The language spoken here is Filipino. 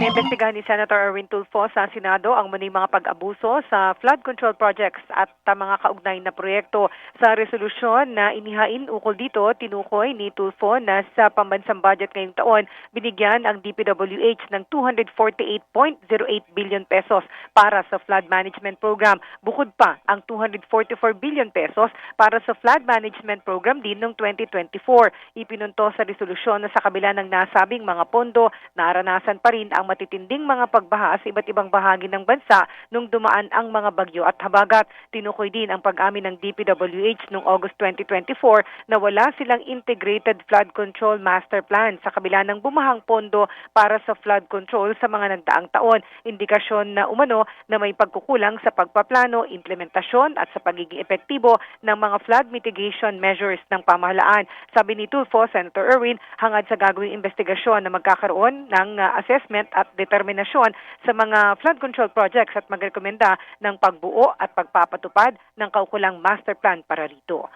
Iniimbestigahan ni Senator Erwin Tulfo sa Senado ang muling mga pag-abuso sa flood control projects at mga kaugnay na proyekto. Sa resolusyon na inihain ukol dito, tinukoy ni Tulfo na sa pambansang budget ngayong taon, binigyan ang DPWH ng 248.08 billion pesos para sa flood management program. Bukod pa ang 244 billion pesos para sa flood management program din noong 2024. Ipinunto sa resolusyon na sa kabila ng nasabing mga pondo, naranasan pa rin ang matitinding mga pagbaha sa iba't ibang bahagi ng bansa nung dumaan ang mga bagyo at habagat. Tinukoy din ang pag-amin ng DPWH noong August 2024 na wala silang integrated flood control master plan sa kabila ng bumahang pondo para sa flood control sa mga nagdaang taon. Indikasyon na umano na may pagkukulang sa pagpaplano, implementasyon at sa pagiging epektibo ng mga flood mitigation measures ng pamahalaan. Sabi ni Tulfo, Senator Erwin, hangad sa gagawing investigasyon na magkakaroon ng assessment at determinasyon sa mga flood control projects at magrekomenda ng pagbuo at pagpapatupad ng kaukulang master plan para rito.